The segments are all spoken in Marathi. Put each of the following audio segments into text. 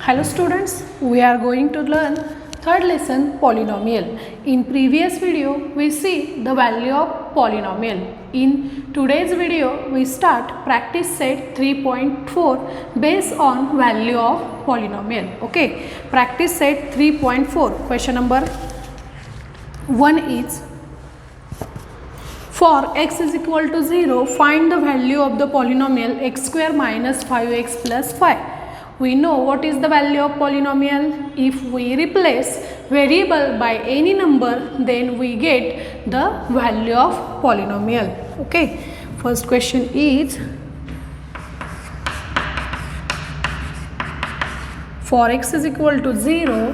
Hello students, we are going to learn third lesson polynomial. In previous video we see the value of polynomial. In today's video we start practice set 3.4 based on value of polynomial. Okay, practice set 3.4 question number 1 is for x is equal to 0 find the value of the polynomial x square minus 5x plus 5. We know what is the value of polynomial. If we replace variable by any number, then we get the value of polynomial. Okay, first question is for x is equal to 0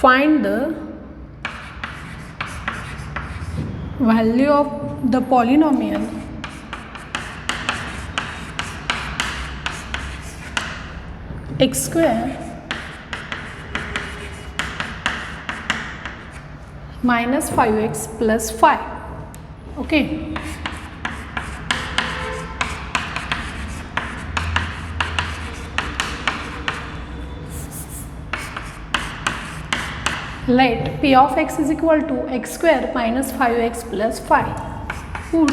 find the value of the polynomial x square minus 5x plus 5. Okay, let p of x is equal to x square minus 5x plus 5. Put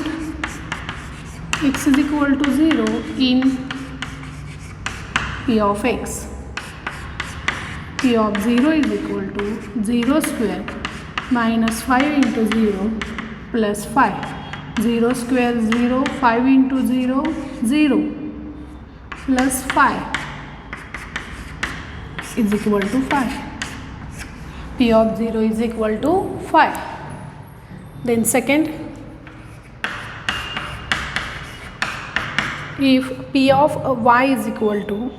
x is equal to 0 in p of x. P of 0 is equal to 0 square minus 5 into 0 plus 5. 0 square 0, 5 into 0, 0 plus 5 is equal to 5. P of 0 is equal to 5. Then second, if p of y is equal to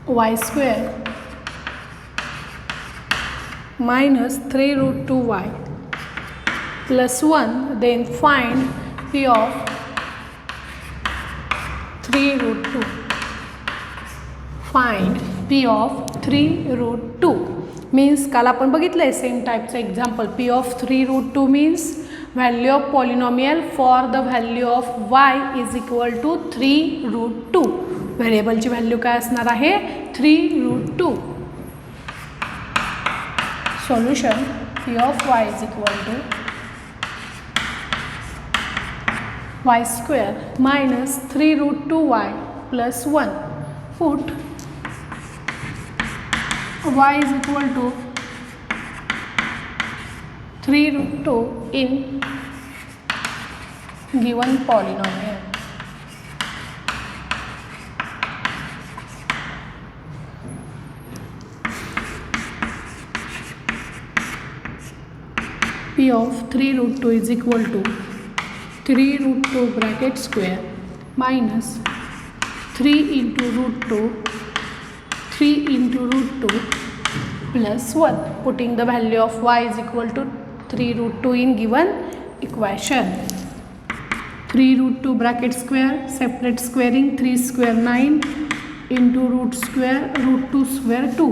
y square minus 3 root 2y plus 1, then find p of 3 root 2. Find p of 3 root 2 means काल आपण बघितलंय same टाइपचं example. p of 3 root 2 means value of polynomial for the value of y is equal to 3 root 2. व्हेरिएबलची व्हॅल्यू काय असणार आहे 3 root 2. Solution p of y is equal to y square minus 3 root 2y plus 1. Put y is equal to 3 root 2 in given polynomial. P of 3 root 2 is equal to 3 root 2 bracket square minus 3 into root 2 3 into root 2 plus 1. Putting the value of y is equal to 3 root 2 in given equation. 3 root 2 bracket square, separate squaring, 3 square 9 into root square root 2 square 2.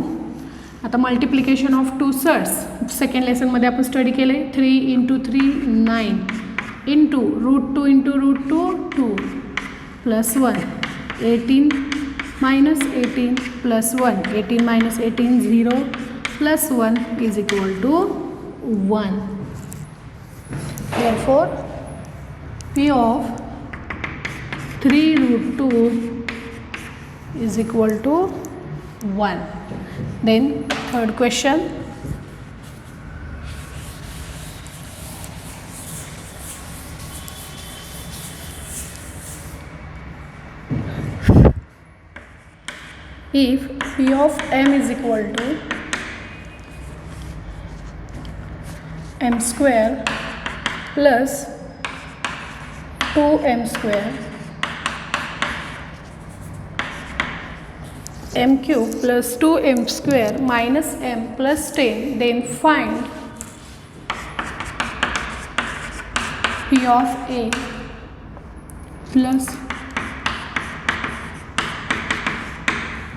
आता multiplication of two surds second लेसनमध्ये आपण स्टडी केले. 3 into 3 9 into root 2 into root 2 2 plus 1 18 minus 18 plus 1 18 minus 18 0 plus 1 is equal to 1. Therefore p of 3 root 2 is equal to 1. Then third question, if p of m is equal to m square plus 2m square m cube plus 2m square minus m plus 10, then find p of a plus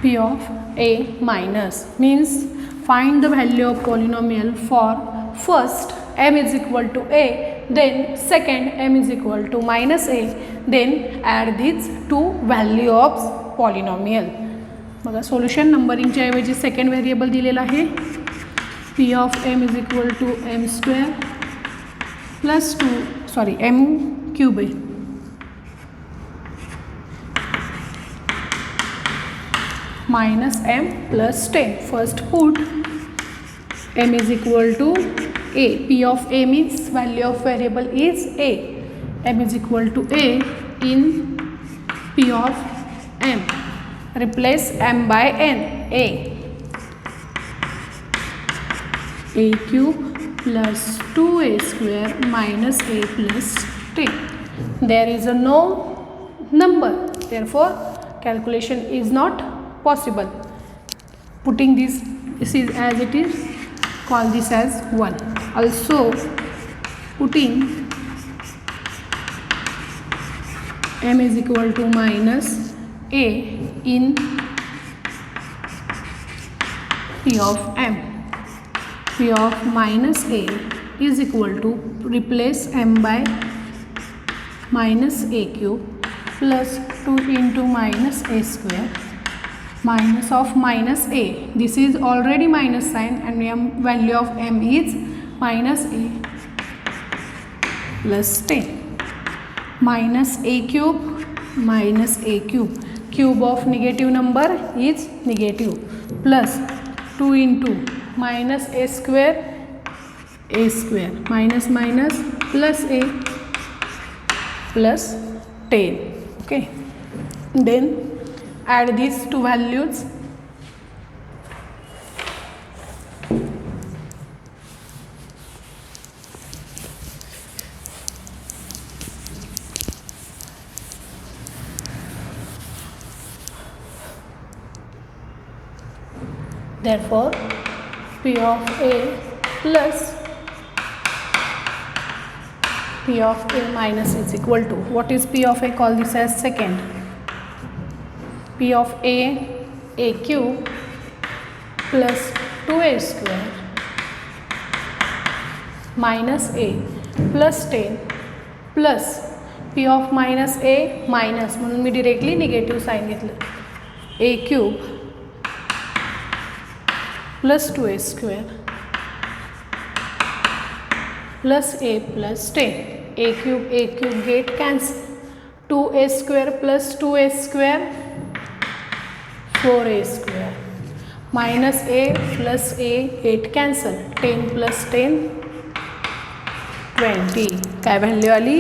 p of a minus means find the value of polynomial for first m is equal to a then second m is equal to minus a, then add these two value of polynomial. बघा सोल्युशन नंबरिंगच्या ऐवजी सेकंड व्हेरिएबल दिलेला आहे p of m is equal to m square plus m cube आहे minus m plus 10. First put m is equal to a. P of a means value of variable is a. M is equal to a in P of m. Replace m by n. A cube plus 2a square minus a plus 10. There is a no number. Therefore, calculation is not possible. Putting this is as it is, call this as 1. Also putting m is equal to minus a in P of m. P of minus a is equal to replace m by minus a cube plus 2 into minus a square minus of minus a. This is already minus sign and value of m is minus a plus 10 minus a cube minus a cube. Cube of negative number is negative plus 2 into minus a square minus minus plus a plus 10. Okay, then add these two values. Therefore, P of a plus P of a minus is equal to, what is P of a? Call this as second. P of a cube plus 2a square minus a plus 10 plus P of minus a minus म्हणून मी डिरेक्टली निगेटिव्ह साइन घेतलं a cube plus 2a square plus a plus 10. A cube get cancel. 2a square plus 2a square 4a square minus a plus a 8 cancel. 10 plus 10 20. काय व्हॅल्यू आली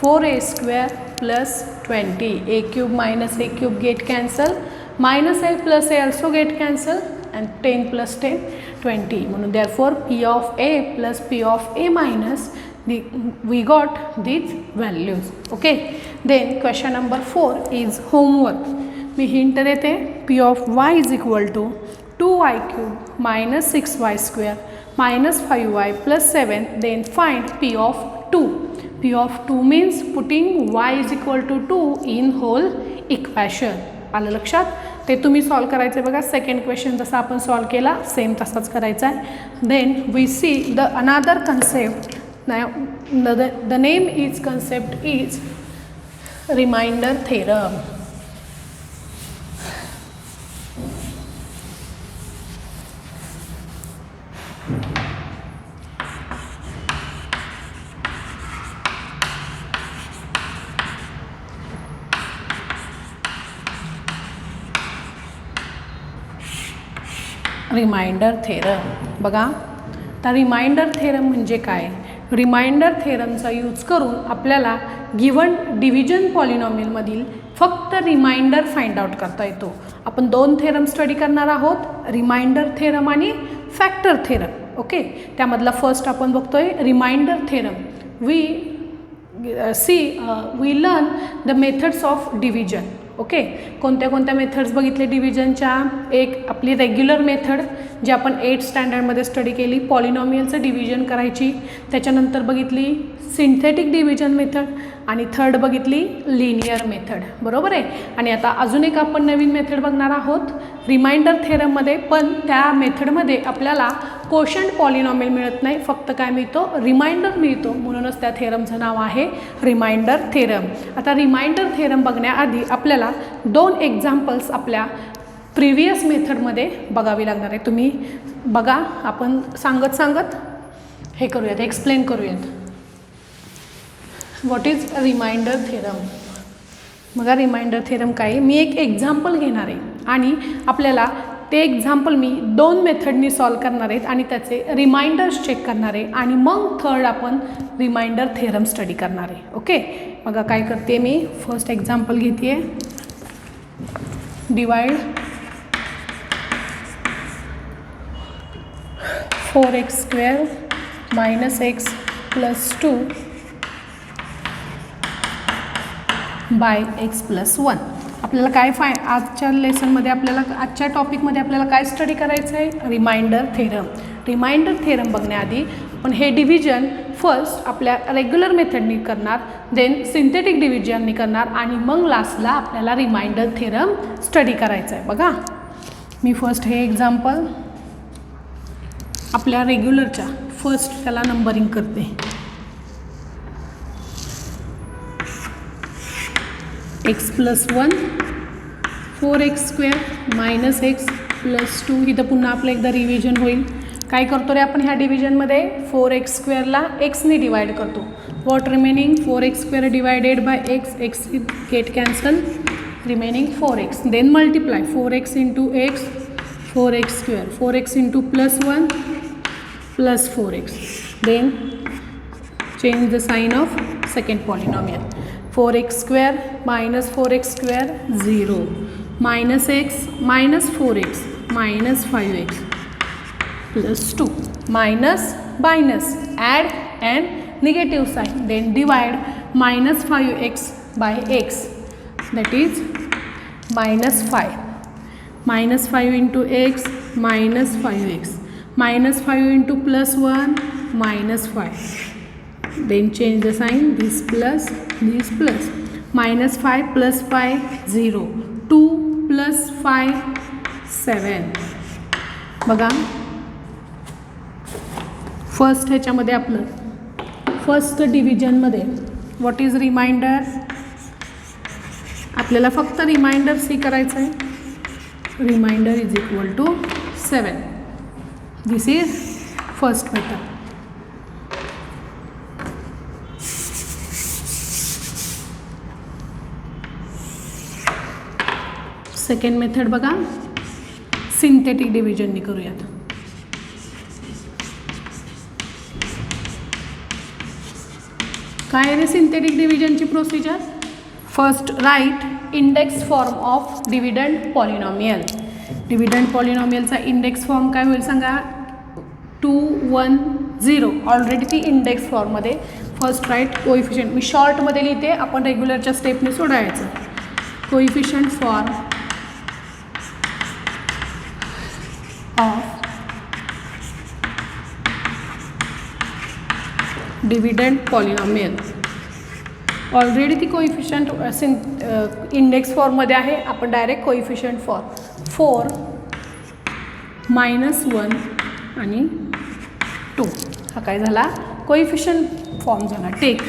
4a square plus 20. A cube minus a cube get cancel. Minus a plus a also get cancel and 10 plus 10 20. म्हणून therefore P of a plus P of a minus we got these values. Okay, then question number 4 is homework. Me hint देते. P of y is equal to 2y cube minus 6y square minus 5y plus 7. Then find P of 2. P of 2 means putting y is equal to 2 in whole equation. आलं लक्षात? ते तुम्ही सॉल्व करायचे बघा. सेकंड क्वेश्चन जसा आपण सॉल्व केला सेम तसाच करायचा आहे. Then we see the another concept. The name is concept is remainder theorem. Remainder theorem बघा. तर रिमाइंडर थेरम म्हणजे काय? रिमाइंडर थेरमचा यूज करून आपल्याला गिवन डिव्हिजन पॉलिनॉमियलमधील फक्त रिमाइंडर फाइंड आउट करता येतो. आपण दोन थेरम स्टडी करणार आहोत, रिमाइंडर थेरम आणि फॅक्टर थेरम. ओके, त्यामधला फर्स्ट आपण बघतोय remainder theorem. We learn the methods of division. Okay, कोणत्या कोणत्या मेथड्स बघितले डिव्हिजनच्या? एक आपली रेग्युलर मेथड जी आपण 8th स्टँडर्डमध्ये स्टडी केली, पॉलिनॉमियलचं डिव्हिजन करायची. त्याच्यानंतर बघितली सिंथेटिक डिव्हिजन मेथड आणि थर्ड बघितली लिनियर मेथड, बरोबर आहे. आणि आता अजून एक आपण नवीन मेथड बघणार आहोत रिमाइंडर थेरममध्ये, पण त्या मेथडमध्ये आपल्याला कोशंट पॉलिनॉमियल मिळत नाही, फक्त काय मिळतो, रिमाइंडर मिळतो. म्हणूनच त्या थेरमचं नाव आहे रिमाइंडर थेरम. आता रिमाइंडर थेरम बघण्याआधी आपल्याला 2 एक्झाम्पल्स आपल्या प्रिव्हियस मेथडमध्ये बघावी लागणार आहे. तुम्ही बघा, आपण सांगत हे करूयात, एक्सप्लेन करूयात. What is remainder theorem. बघा रिमाइंडर थेरम काय, मी एक एक्झाम्पल घेणार आहे आणि आपल्याला ते एक्झाम्पल मी 2 मेथडनी सॉल्व करणार आहेत आणि त्याचे रिमाइंडर्स चेक करणार आहे आणि मग थर्ड आपण रिमाइंडर थेरम स्टडी करणार आहे. ओके, बघा काय करते मी. फर्स्ट एक्झाम्पल घेते आहे, divide 4x² - x + 2 bye x + 1. आपल्याला काय आजच्या लेसनमध्ये आजच्या टॉपिकमध्ये आपल्याला काय स्टडी करायचं आहे, रिमाइंडर थेरम. रिमाइंडर थेरम बघण्याआधी पण हे डिव्हिजन फर्स्ट आपल्या रेग्युलर मेथडनी करणार, देन सिंथेटिक डिव्हिजननी करणार आणि मग लास्टला आपल्याला रिमाइंडर थेरम स्टडी करायचं आहे. बघा मी फर्स्ट हे एक्झाम्पल आपल्या रेग्युलरच्या फर्स्ट त्याला नंबरिंग करते. x + 1 4x² - x + 2. इथं पुन्हा आपलं एकदा रिव्हिजन होईल. काय करतो रे आपण ह्या डिव्हिजनमध्ये, 4x² ला xने डिवाइड करतो. What remaining 4x² divided by x, x get cancel, remaining 4x. Then multiply 4x × x 4x², 4x × +1 + 4x. Then change the sign of second polynomial. 4x² - 4x² 0, -x - 4x - 5x + 2, minus add and negative sign, then divide -5x by x, that is -5. -5 × x -5x, -5 × +1 -5. Then change the sign, this plus, -5 + 5 0, 2 + 5 7. बघा फर्स्ट ह्याच्यामध्ये आपलं फर्स्ट डिव्हिजनमध्ये व्हॉट इज रिमाइंडर, आपल्याला फक्त रिमाइंडर सी करायचं आहे. Remainder = 7. This is first method. Second method बघा, सिंथेटिक डिव्हिजननी करूयात. काय आहे सिंथेटिक डिव्हिजनची procedure. First write index form of dividend polynomial. Dividend पॉलिनॉमियलचा इंडेक्स फॉर्म काय होईल सांगा, 2 1 0. ऑलरेडी ती इंडेक्स फॉर्ममध्ये. फर्स्ट राईट कोइफिशियंट, मी शॉर्टमध्ये लिहिते, आपण रेग्युलरच्या स्टेपने सोडायचं. Coefficient form of dividend polynomial. Already ती कोइफिशियंट इंडेक्स फॉर्ममध्ये आहे, आपण डायरेक्ट कोइफिशियंट फॉर्म 4 -1 आणि 2 हा काय झाला, कोइफिशियंट फॉर्म झाला. Take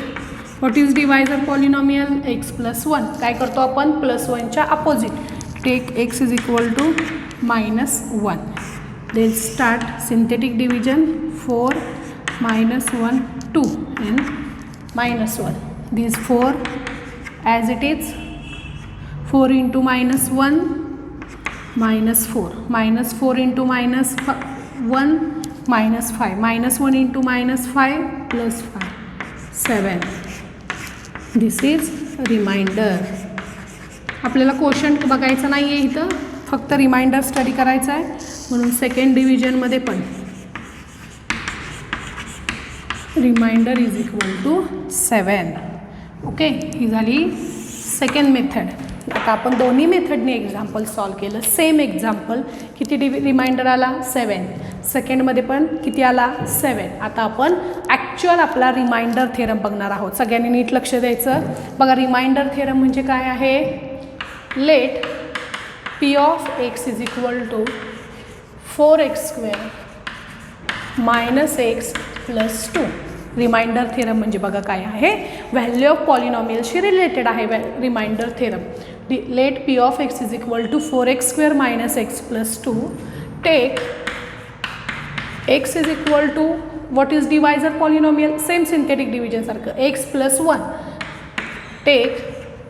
what is divisor polynomial, x + 1. काय करतो आपण, +1च्या opposite. Take x = -1. Then start synthetic division 4 -1 2 and -1. These 4 as it is, 4 × -1 -4, -4 × -1 -5, -1 × -5 + 5 7. This is remainder. आपल्याला कोशंट बघायचं नाही आहे इथं, फक्त रिमाइंडर स्टडी करायचं आहे. म्हणून सेकंड डिव्हिजनमध्ये पण रिमाइंडर = 7. ओके, ही झाली सेकंड मेथड. आता आपण दोन्ही मेथडने एक्झाम्पल सॉल्व केलं. सेम एक्झाम्पल, किती रिमाइंडर आला, 7. सेकंडमध्ये पण किती आला 7. आता आपण ॲक्च्युअल आपला रिमाइंडर थेरम बघणार आहोत. सगळ्यांनी नीट लक्ष द्यायचं. बघा रिमाइंडर थेरम म्हणजे काय आहे. Let p of x is equal to 4x² - x + 2. Remainder theorem म्हणजे बघा काय आहे. व्हॅल्यू ऑफ पॉलिनॉमियलशी रिलेटेड आहे remainder theorem. Let p of x is equal to 4x² - x + 2. Take x is equal to what is divisor polynomial. Same synthetic division सारखं x + 1. Take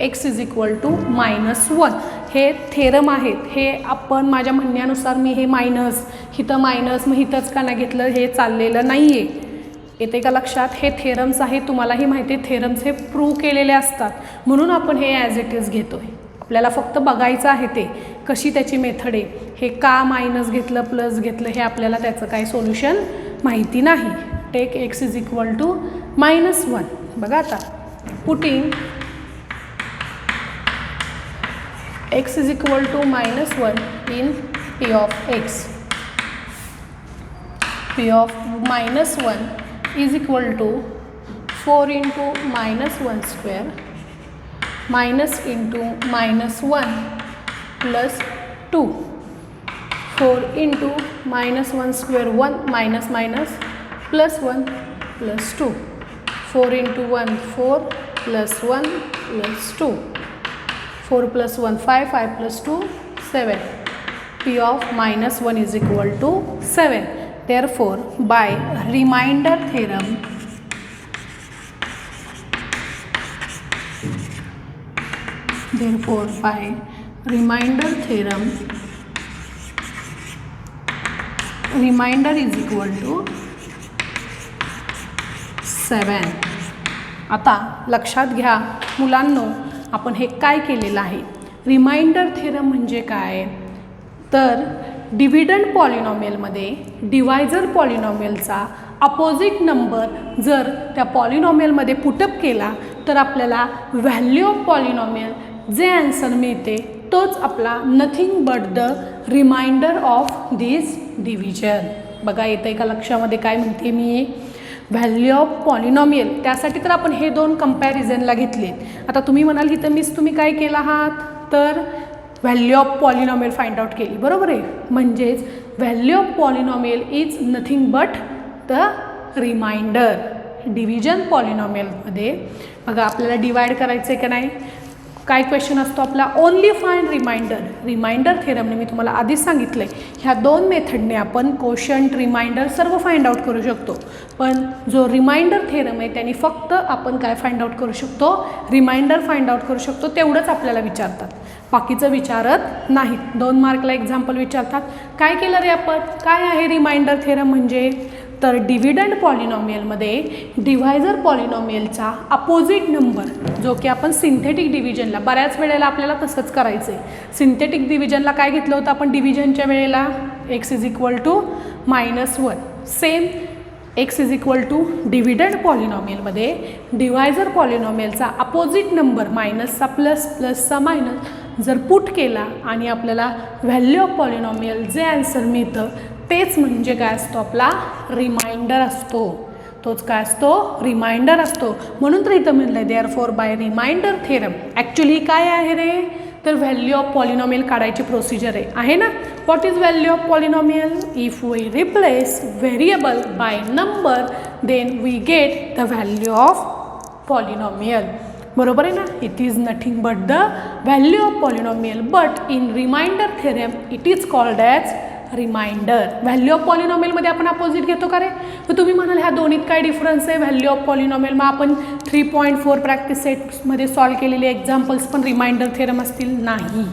x is equal to -1. हे थेरम आहेत. हे आपण माझ्या म्हणण्यानुसार मी हे मायनस हिथं मायनस मग हिथंच का नाही घेतलं हे चाललेलं नाही आहे. येते का लक्षात. हे थेरम्स आहेत. तुम्हालाही माहिती आहे थेरम्स हे प्रूव्ह केलेले असतात म्हणून आपण हे ॲज इट इज घेतो आहे. आपल्याला फक्त बघायचं आहे ते कशी त्याची मेथड आहे. हे का मायनस घेतलं प्लस घेतलं हे आपल्याला त्याचं काही सोल्युशन माहिती नाही. Take x is equal to -1. बघा आता putting x is equal to -1 in p of x. p of -1 is equal to 4 into -1² minus into -1 plus 2. 4 into -1² 1 minus minus plus 1 plus 2. 4 into 1 4 plus 1 plus 2. 4 plus 1 5 5 plus 2 7. P of -1 is equal to 7. Therefore, by remainder theorem, remainder is equal to 7. आता लक्षात घ्या मुलांनो, आपण हे काय केलेलं आहे. रिमाइंडर थेरम म्हणजे काय तर डिव्हिडंड पॉलिनॉमियलमध्ये डिवायझर पॉलिनॉमियलचा अपोजिट नंबर जर त्या पॉलिनॉमियलमध्ये पुटअप केला तर आपल्याला व्हॅल्यू ऑफ पॉलिनॉमियल जे आन्सर मिळते तोच आपला nothing but the remainder of this division. बघा येतं आहे का लक्षामध्ये काय म्हणते मी. व्हॅल्यू ऑफ पॉलिनॉमियल त्यासाठी तर आपण हे दोन कंपॅरिझनला घेतलेत. आता तुम्ही म्हणाल की तर तुम्ही काय केलं आहात तर value of polynomial find out केली. बरोबर आहे. म्हणजेच value of polynomial is nothing but the remainder. Division पॉलिनॉमियलमध्ये बघा आपल्याला डिवाइड करायचं आहे का नाही. काय क्वेश्चन असतो आपला ओनली फाइंड रिमाइंडर. रिमाइंडर थेरमने मी तुम्हाला आधीच सांगितलं आहे ह्या दोन मेथडने आपण कोशंट रिमाइंडर सर्व फाइंड आउट करू शकतो. पण जो रिमाइंडर थेरम आहे त्यांनी फक्त आपण काय फाइंड आउट करू शकतो रिमाइंडर फाइंड आउट करू शकतो. तेवढंच आपल्याला विचारतात बाकीचं विचारत नाहीत. 2 मार्कला एक्झाम्पल विचारतात. काय केलं रे आपण. काय आहे रिमाइंडर थेरम म्हणजे तर डिव्हिडंड पॉलिनॉमियलमध्ये डिव्हायझर पॉलिनॉमियलचा अपोजिट नंबर जो की आपण सिंथेटिक डिव्हिजनला बऱ्याच वेळेला आपल्याला तसंच करायचं आहे. सिंथेटिक डिव्हिजनला काय घेतलं होतं आपण डिव्हिजनच्या वेळेला x is equal to -1. Same x is equal to dividend पॉलिनॉमियलमध्ये डिव्हायझर पॉलिनॉमियलचा अपोजिट नंबर मायनसचा प्लस प्लसचा मायनस जर पुट केला आणि आपल्याला व्हॅल्यू ऑफ पॉलिनॉमियल जे आन्सर मिळतं तेच म्हणजे काय असतो आपला रिमाइंडर असतो. तोच काय असतो रिमाइंडर असतो. म्हणून तर इथं म्हणलं आहे therefore by remainder theorem. Actually काय आहे रे तर व्हॅल्यू ऑफ पॉलिनॉमियल काढायची प्रोसिजर आहे ना. What is value of polynomial. If we replace variable by number then we get the value of polynomial. बरोबर आहे ना. It is nothing but the value of polynomial but in remainder theorem it is called as remainder. Value of पॉलिनॉमियलमध्ये आपण अपोजिट घेतो का रे. तर तुम्ही म्हणाल ह्या दोन्हीत काय डिफरन्स आहे. व्हॅल्यू ऑफ पॉलिनॉमियल मग आपण 3.4 प्रॅक्टिस सेट्समध्ये सॉल्व केलेले एक्झाम्पल्स पण रिमाइंडर थेरम असतील. नाही.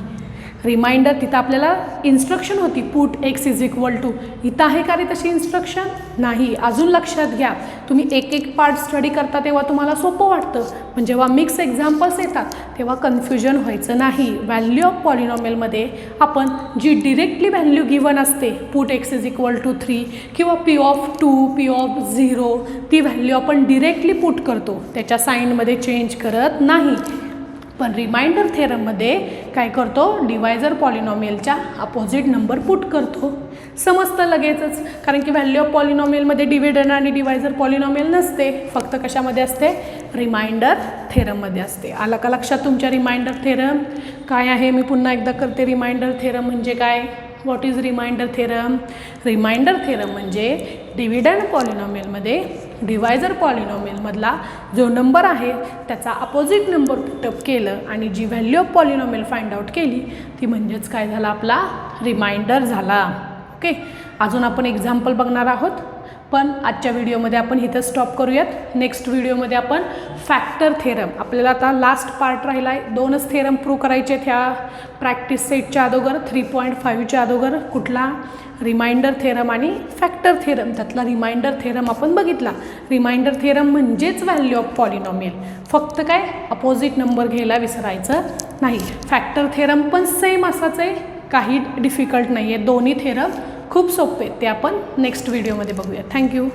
रिमाइंडर तिथं आपल्याला इन्स्ट्रक्शन होती put x is equal to. इथं आहे का रे तशी इन्स्ट्रक्शन नाही. अजून लक्षात घ्या तुम्ही एक एक पार्ट स्टडी करता तेव्हा तुम्हाला सोपं वाटतं पण जेव्हा मिक्स एक्झाम्पल्स येतात तेव्हा कन्फ्युजन व्हायचं नाही. व्हॅल्यू ऑफ पॉलिनॉमियलमध्ये आपण जी डिरेक्टली व्हॅल्यू गिवन असते put x is equal to 3 किंवा p ऑफ 2 p ऑफ 0 ती व्हॅल्यू आपण डिरेक्टली पुट करतो त्याच्या साईनमध्ये चेंज करत नाही. पण रिमाइंडर थेरममध्ये काय करतो, डिवायझर पॉलिनॉमियलच्या अपोजिट नंबर पुट करतो. समजतं लगेचच, कारण की व्हॅल्यू ऑफ पॉलिनॉमियलमध्ये डिव्हिडंड आणि डिवायझर पॉलिनॉमियल नसते, फक्त कशामध्ये असते, रिमाइंडर थेरममध्ये असते. आलं का लक्षात तुमच्या रिमाइंडर थेरम काय आहे? मी पुन्हा एकदा करते. रिमाइंडर थेरम म्हणजे काय? What is remainder theorem? Remainder theorem म्हणजे डिव्हिडंड पॉलिनॉमियलमध्ये डिवायझर पॉलिनॉमियलमधला जो नंबर आहे त्याचा अपोजिट नंबर पुटअप केलं आणि जी value of polynomial find out केली ती म्हणजेच काय झाला, आपला रिमाइंडर झाला. ओके, अजून आपण एक्झाम्पल बघणार आहोत, पण आजच्या व्हिडिओमध्ये आपण इथं स्टॉप करूयात. नेक्स्ट व्हिडिओमध्ये आपण फॅक्टर थेरम, आपल्याला आता लास्ट पार्ट राहिला आहे, 2च थेरम प्रूव्ह करायचे आहेत ह्या प्रॅक्टिस सेटच्या अगोदर. 3.5च्या अगोदर कुठला, रिमाइंडर थेरम आणि फॅक्टर थेरम. त्यातला रिमाइंडर थेरम आपण बघितला. रिमाइंडर थेरम म्हणजेच व्हॅल्यू ऑफ पॉलिनॉमियल, फक्त काय अपोजिट नंबर घ्यायला विसरायचं नाही. फॅक्टर थेरम पण सेम असाच आहे, काही डिफिकल्ट नाही आहे. दोन्ही थेरम खूप सोपे आहेत, ते आपण नेक्स्ट व्हिडिओमध्ये बघूया. थँक्यू.